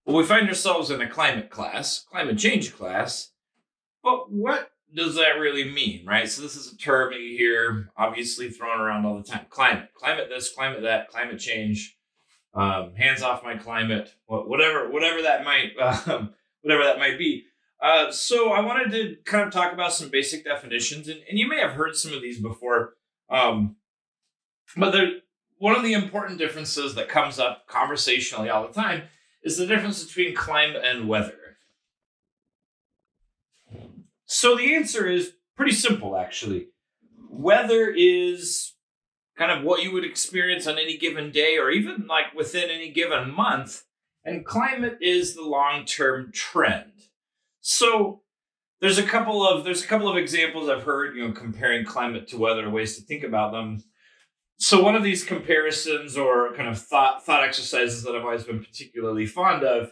Well, we find ourselves in a climate class, climate change class, but what does that really mean, right? So this is a term that you hear obviously thrown around all the time. Climate this, climate that, climate change, hands off my climate, whatever that might, whatever that might be. So I wanted to kind of talk about some basic definitions, and you may have heard some of these before, um, but one of the important differences that comes up conversationally all the time is the difference between climate and weather. So the answer is pretty simple, actually. Weather is kind of what you would experience on any given day or even like within any given month, and climate is the long-term trend. So there's a couple of examples I've heard, comparing climate to weather, ways to think about them. So one of these comparisons or kind of thought exercises that I've always been particularly fond of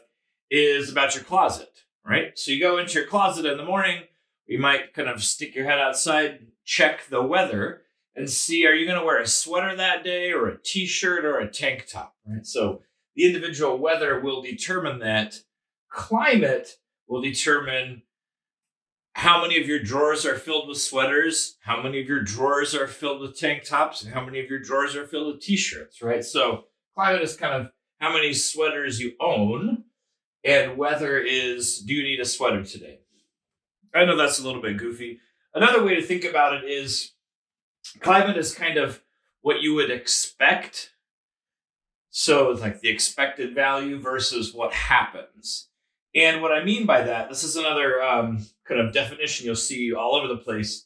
is about your closet, right? So you go into your closet in the morning, you might kind of stick your head outside, check the weather, and see, are you going to wear a sweater that day or a t-shirt or a tank top, right? So the individual weather will determine that. Climate will determine how many of your drawers are filled with sweaters, how many of your drawers are filled with tank tops, and how many of your drawers are filled with t-shirts, right? So climate is kind of how many sweaters you own, and weather is, do you need a sweater today? I know that's a little bit goofy. Another way to think about it is climate is kind of what you would expect. So it's like the expected value versus what happens. And what I mean by that, this is another kind of definition you'll see all over the place.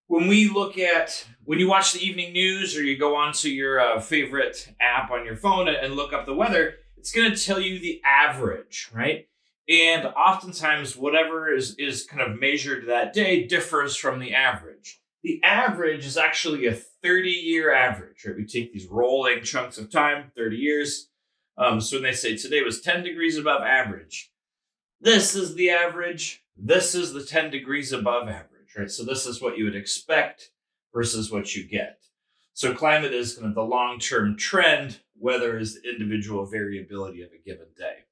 When you watch the evening news or you go onto your favorite app on your phone and look up the weather, it's going to tell you the average, right? And oftentimes, whatever is kind of measured that day differs from the average. The average is actually a 30-year average, right? We take these rolling chunks of time, 30 years. So when they say today was 10 degrees above average, this is the average. This is the 10 degrees above average, right? So this is what you would expect versus what you get. So climate is kind of the long-term trend, weather is the individual variability of a given day.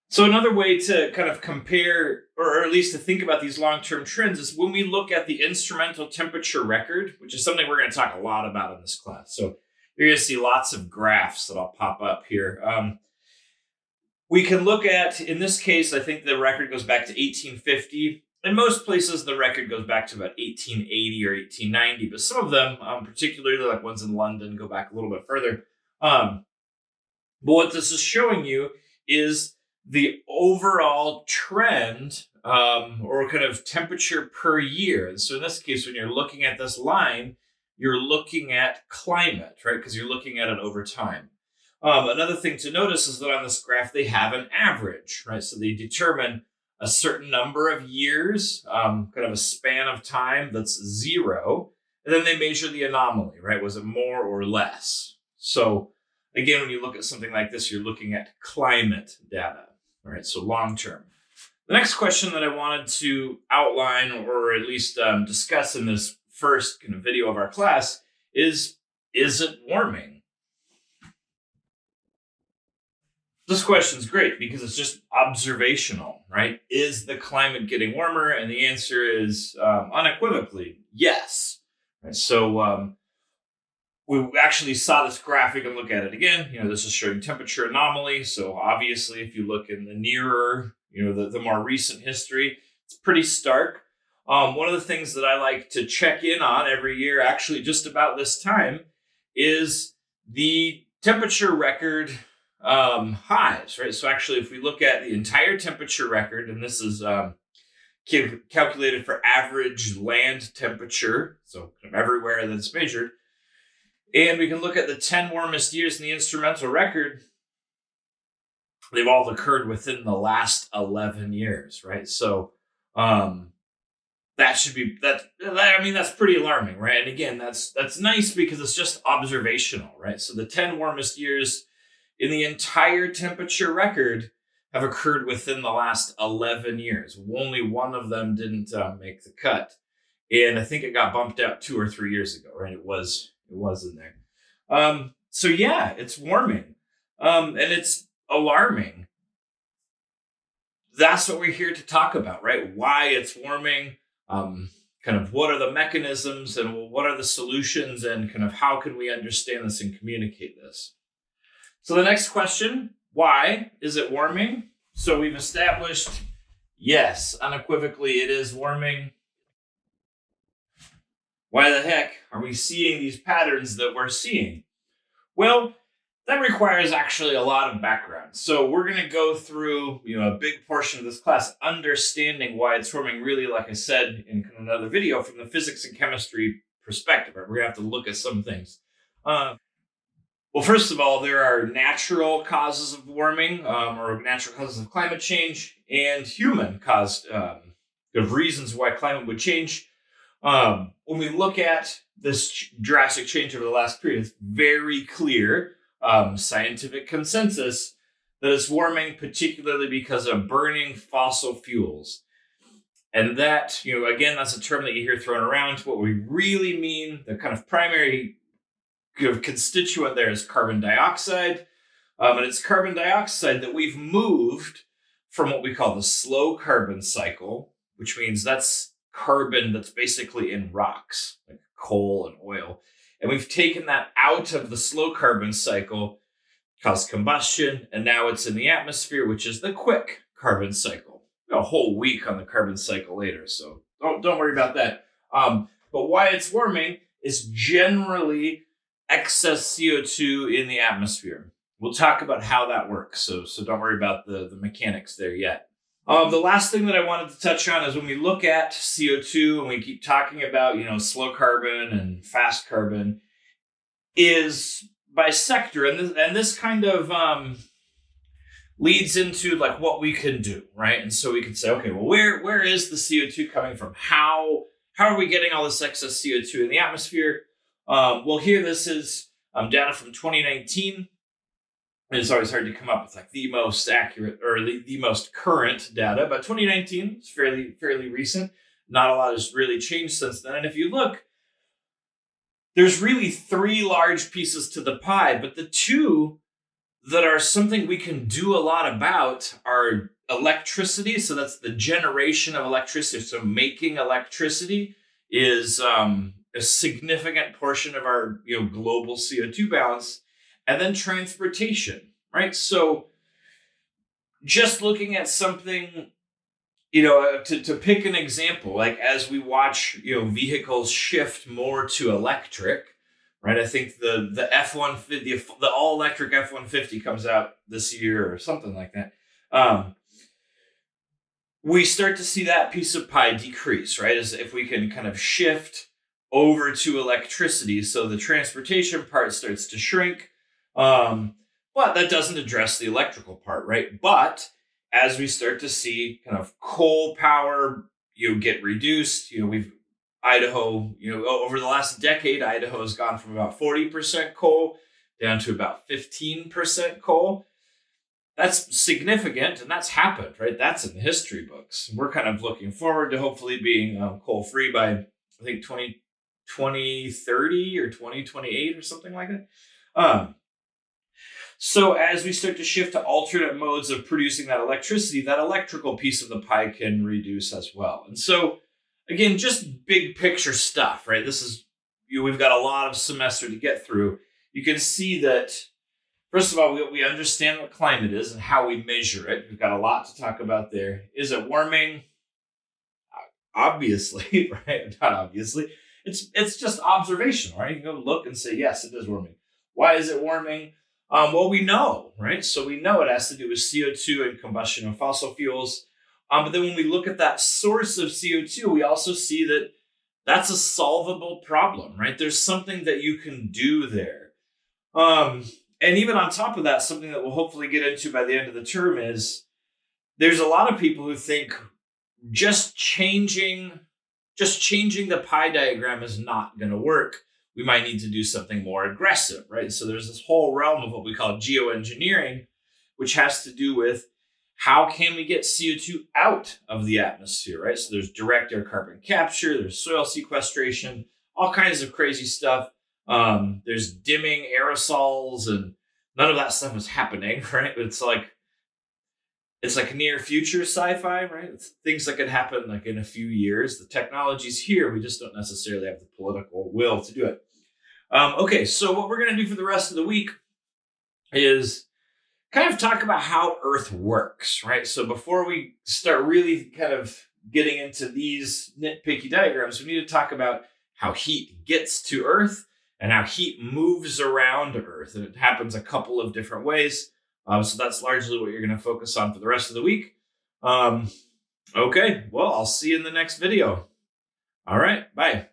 So another way to kind of compare, or at least to think about these long-term trends, is when we look at the instrumental temperature record, which is something we're going to talk a lot about in this class. So you're going to see lots of graphs that I'll pop up here. We can look at, in this case, I think the record goes back to 1850. In most places, the record goes back to about 1880 or 1890, but some of them, particularly like ones in London, go back a little bit further. But what this is showing you is the overall trend or kind of temperature per year. And so in this case, when you're looking at this line, you're looking at climate, right? Because you're looking at it over time. Another thing to notice is that on this graph, they have an average, right? So they determine a certain number of years, kind of a span of time that's zero. And then they measure the anomaly, right? Was it more or less? So again, when you look at something like this, you're looking at climate data, right? So long term. The next question that I wanted to outline or at least discuss in this first kind of video of our class is it warming? This question is great because it's just observational, right? Is the climate getting warmer? And the answer is unequivocally yes. Right? So we actually saw this graphic and look at it again. This is showing temperature anomaly. So obviously, if you look in the nearer, the more recent history, it's pretty stark. One of the things that I like to check in on every year, actually just about this time, is the temperature record highs, right? So actually, if we look at the entire temperature record, and this is calculated for average land temperature, so kind of everywhere that's measured, and we can look at the 10 warmest years in the instrumental record, they've all occurred within the last 11 years, right? So that's pretty alarming, right? And again, that's nice because it's just observational, right? So the 10 warmest years in the entire temperature record have occurred within the last 11 years. Only one of them didn't make the cut. And I think it got bumped out 2 or 3 years ago, right? It was in there. So yeah, it's warming. And it's alarming. That's what we're here to talk about, right? Why it's warming, kind of what are the mechanisms and what are the solutions, and kind of how can we understand this and communicate this. So the next question, why is it warming? So we've established, yes, unequivocally it is warming. Why the heck are we seeing these patterns that we're seeing? Well, that requires actually a lot of background. So we're going to go through, a big portion of this class understanding why it's warming, really, like I said in another video, from the physics and chemistry perspective. Right? We're going to have to look at some things. Well, first of all, there are natural causes of warming, or natural causes of climate change, and human-caused reasons why climate would change. When we look at this drastic change over the last period, it's very clear, scientific consensus, that it's warming particularly because of burning fossil fuels. And that, again, that's a term that you hear thrown around. What we really mean, the kind of primary constituent there is carbon dioxide. And it's carbon dioxide that we've moved from what we call the slow carbon cycle, which means that's carbon that's basically in rocks, like coal and oil. And we've taken that out of the slow carbon cycle, caused combustion, and now it's in the atmosphere, which is the quick carbon cycle. A whole week on the carbon cycle later, so don't worry about that. But why it's warming is generally excess CO2 in the atmosphere. We'll talk about how that works, so don't worry about the mechanics there yet. The last thing that I wanted to touch on is when we look at CO2 and we keep talking about, slow carbon and fast carbon, is by sector. And this kind of leads into like what we can do, right? And so we can say, okay, well, where is the CO2 coming from? How are we getting all this excess CO2 in the atmosphere? Well, here this is data from 2019. It's always hard to come up with like the most accurate or the most current data, but 2019 is fairly recent. Not a lot has really changed since then. And if you look, there's really three large pieces to the pie, but the two that are something we can do a lot about are electricity. So that's the generation of electricity. So making electricity is a significant portion of our global CO2 balance. And then transportation, right? So just looking at something, to pick an example, like as we watch, vehicles shift more to electric, right? I think the F-150, the all-electric F-150 comes out this year or something like that. We start to see that piece of pie decrease, right? As if we can kind of shift over to electricity. So the transportation part starts to shrink. But that doesn't address the electrical part, right? But as we start to see kind of coal power, get reduced, Idaho, over the last decade, Idaho has gone from about 40% coal down to about 15% coal. That's significant, and that's happened, right? That's in the history books. We're kind of looking forward to hopefully being coal-free by, I think, 2030 or 2028 or something like that. So as we start to shift to alternate modes of producing that electricity, that electrical piece of the pie can reduce as well. And so, again, just big picture stuff, right? This is, we've got a lot of semester to get through. You can see that, first of all, we understand what climate is and how we measure it. We've got a lot to talk about there. Is it warming? Obviously, right? Not obviously. It's just observational, right? You can go look and say, yes, it is warming. Why is it warming? Well, we know, right? So we know it has to do with CO2 and combustion of fossil fuels. But then when we look at that source of CO2, we also see that that's a solvable problem, right? There's something that you can do there. And even on top of that, something that we'll hopefully get into by the end of the term is there's a lot of people who think just changing the pie diagram is not going to work. We might need to do something more aggressive, right? So there's this whole realm of what we call geoengineering, which has to do with how can we get CO2 out of the atmosphere, right? So there's direct air carbon capture, there's soil sequestration, all kinds of crazy stuff. There's dimming aerosols, and none of that stuff is happening, right? It's like near future sci-fi, right? It's things that could happen like in a few years. The technology's here. We just don't necessarily have the political will to do it. Okay, so what we're going to do for the rest of the week is kind of talk about how Earth works, right? So before we start really kind of getting into these nitpicky diagrams, we need to talk about how heat gets to Earth and how heat moves around Earth. And it happens a couple of different ways. So that's largely what you're going to focus on for the rest of the week. Okay, well, I'll see you in the next video. All right, bye.